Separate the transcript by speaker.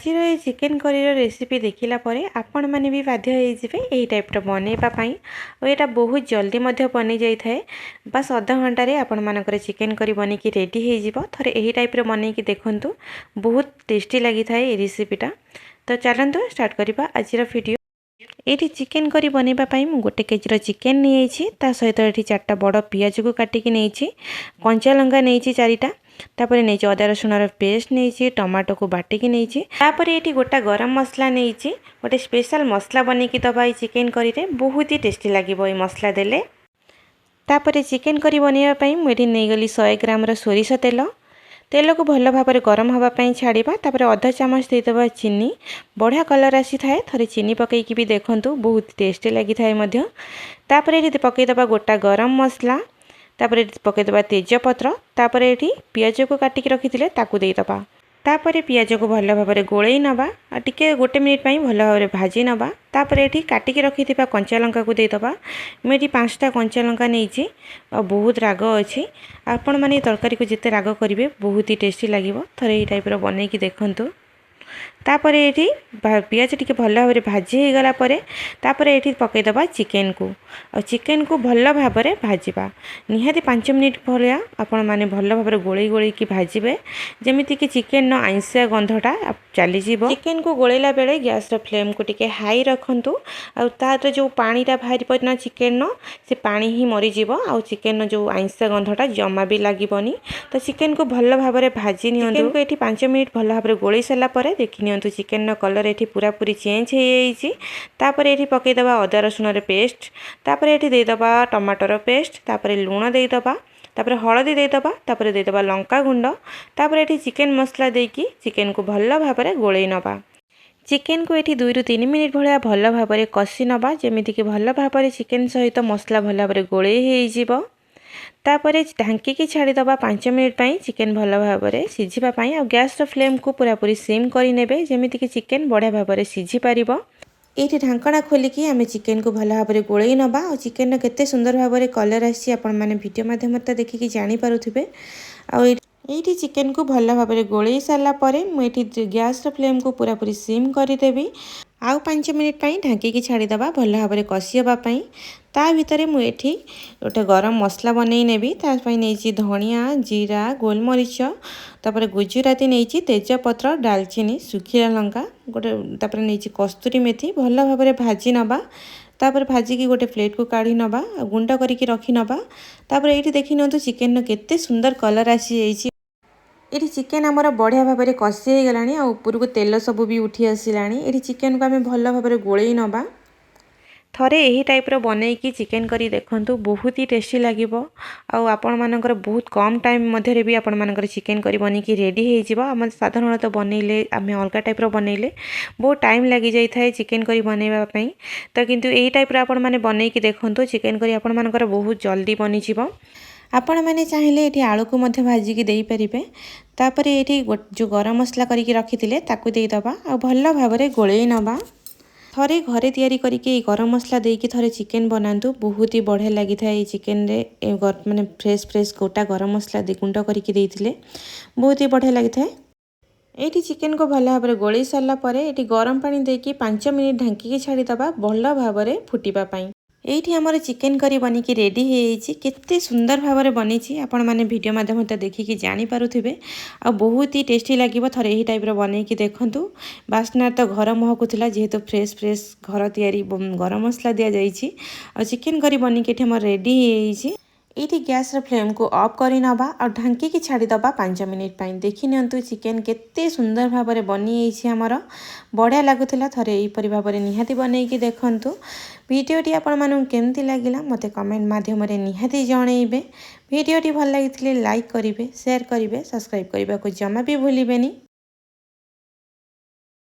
Speaker 1: ଆଜିର ଏଇ chicken କରୀର recipe ଦେଖିଲା ପରେ ଆପଣମାନେ ବି ବାଧ୍ୟ ହେଇଯିବେ ଏଇ ଟାଇପ୍ର ବନେଇବା ପାଇଁ। ଆଉ ଏଇଟା ବହୁତ ଜଲ୍ଦି ମଧ୍ୟ ବନି ଯାଇଥାଏ। ବାସ୍ ଅଧଘଣ୍ଟାରେ ଆପଣମାନଙ୍କର ଚିକେନ୍ କରୀ ବନିକି ରେଡ଼ି ହେଇଯିବ। ଥରେ ଏହି ଟାଇପ୍ର ବନେଇକି ଦେଖନ୍ତୁ, ବହୁତ ଟେଷ୍ଟି ଲାଗିଥାଏ এই ରେସିପିଟା। ତ ଚାଲନ୍ତୁ ଷ୍ଟାର୍ଟ କରିବା ଆଜିର ଭିଡ଼ିଓ। ଏଇଠି ଚିକେନ୍ କରୀ ବନେଇବା ପାଇଁ ମୁଁ 1 କେଜିର ଚିକେନ୍ ନେଇଯାଇଛି। ତା ସହିତ ଏଠି 4ଟା ବଡ଼ ପିଆଜକୁ କାଟିକି ନେଇଛି, କଞ୍ଚା ଲଙ୍କା ନେଇଛି 4ଟା, तापर नहीं अदा रसुण पेस्ट नहीं, टमाटो को बाटिकी नहीं, तापर ये गोटा गरम मसला नहीं, गोटे स्पेशल मसला बनैकी दबा चिकेन करी रे बहुत ही टेस्टी लगे ये मसला देले। तापर चिकेन करी बनवाई मुझे नहीं गली 100 ग्राम सोरिष तेल, तेल को भल भाव गरम हाँपाई छाड़ा। तापर अधा चामच देदेबा चीनी, बढ़िया कलर आसी थाए। थरे चीनी पकईकी भी देखूँ बहुत टेस्टी लगी थाए। तापर ये पकईदबा गोटा गरम मसला, तापर पकईदबा तेजपत्र, तापर ये पियाज को काटिकी रखी ताकू देदबा। तापर पियाज को भल भाव गोलई नवा, टिके 1 मिनिट भल भाव भाजी नवा। तापर ये काटिकी रखी कंचा लंका को देदबा। मुझे 5टा कंचा लंका नहीं, बहुत राग अच्छी। आपण मैंने तरकारी को जिते राग करेंगे बहुत ही टेस्टी लगे। थरे ये टाइप बनईकी देखूँ। तापर ये पियाज टिके भल भाव भाजी हो गला परे, तापर ये पकईदबा चिकेन को, और चिकेन को भल भाव भाजवा निहाती 5 मिनिट भाया आपण मैंने भल भाव गोलई गोलई की भाजबे, जमीती कि चिकेन आइंसिया गंधटा चली जीवो। चिकेन को गोलैला बेले गैस फ्लेम को टिके हाई रखंतु, आ तार जो पानीटा बाहरी पड़ना चिकेन से पानी ही मरीज, आ चिकेन जो आइंसिया गंधटा जमा भी लगनी। तो चिकेन को भल भाव भाजी नि को ये 5 मिनिट भल भाव गोलई सारा पर देखी नि चिकेन कलर ये पूरा पूरी चेंज हो जाइए। तापर ये पकईदबा अदा रसुण पेस्ट, तापर ये देदबा टमाटर पेस्ट, तापर लुण देदबा, तापर हलदी देदबा, तापर देदबा लंका गुंड, तापर ये चिकेन मसला देकी चिकेन को भल भाव गोलई नवा। चिकेन को ये 2 ରୁ 3 मिनिट भाया भल भाव कषि नवा, जमीती कि भल भाव चिकेन सहित मसला भल भाव गोलई हो। तापर ढांकी छाड़ीदबा 5 मिनिट चिकेन भल भाव सिझापी, आ गैस फ्लेम को पूरा पूरी सिम करे, जमीती कि चिकेन बढ़िया भाव सिझी पार। ये ढांकणा खोलिकी आम चिकेन को भल भाव गोलई नवा। और चिकेन केते सुंदर भाव कलर आसी वीडियो माध्यम देखिकी जानीपे। ये चिकेन को भल भाव गोलई सारापर मुझे गैस फ्लेम को पूरा पूरी सिम करदेवी। आउ 5 मिनिट ढांकी छाड़ीदबा भल भाव कषि हाँपाई। ता भितर मुझे गोटे गरम मसला बनई नेबी। नहीं धनिया, जीरा, गोलमरीच, तापर गुजराती नहीं, तेजपत्र, डालचीनी, सुखिला लंका, गोटे तापर नहीं कस्तूरी मेथी भल भाव भाजी नवा। तापर भाजिकी गोटे प्लेट को काढ़ी नवा, गुंड करके रखी नवा। तापर ये देखी नि चिकेन केते सुंदर कलर आसी जाइए। ये चिकेन आमर बढ़िया भाव कषि हो गलानी, आ ऊपर को तेल सब भी उठी आसलानी। ये चिकेन को आम भल भाव गोलई नवा। थरे यही टाइप्र बनईकी चिकेन करी देखंतु, बहुत ही टेस्टी लगे। आपण मानकर बहुत कम टाइम मध्य भी आपण मानकर चिकेन करी बनिकी रेडी हो। आम साधारणतः बनइले आम अलग टाइप्र बनइले बहुत टाइम लगी जाई थाए चिकेन करी बनवाई। तो किंतु यही टाइप्र आपण माने बनईकी देखंतु, चिकेन करी आपण मानकर बहुत जल्दी बनी जिवो। आपण मैंने चाहिए ये आलू को मध्य भाजिकी दे पारिबे। तापर ये जो गरम मसला करके रखी ताकू देदबा, आ भल भाव गोलई नवा। थरे घरे तैयारी करके गरम मसला देकी थरे चिकेन बनातु, बहुत ही बढ़िया लगी था। चिकेन रे माने फ्रेश फ्रेश गोटा गरम मसला गुंड करके देइथिले, बहुत ही बढ़िया लगी था। ये चिकेन को भल भाव गोलई सारा पर ये गरम पानी देकी 5 मिनिट ढांकी छाड़ीदबा भल भाव फुटापी। ये आमर चिकेन करी बनिकी रेडी हो केते सुंदर भाव बनी। आपण मैंने वीडियो माध्यम देखिकी जानीपे, आ बहुत ही टेस्टी लगे। थरे यही टाइप्र बनईकी देखूँ। बास्ना तो घर महकुला, जेहेतु फ्रेश फ्रेश घर तैयारी गरम मसला दि जाइए। आ चिकेन करी बनिकी आम रेडी हो। ये गैस फ्लेम को ऑफ कर नवा, और ढांकी छाड़ीदबा 5 मिनिट। देखी नि चिकेन केते सुंदर भाव बनी आमर बढ़िया लगुला। थरे यहीपरि भाव निहाती बनईकी देखूँ। वीडियोटी आपण मानू केमती लगिला मते कमेंट माध्यम निहाती जणइबे। वीडियोटी भल लगी लाइक करेंगे, शेयर करेंगे, सब्सक्राइब करने को जमा भी भूलिबेनी।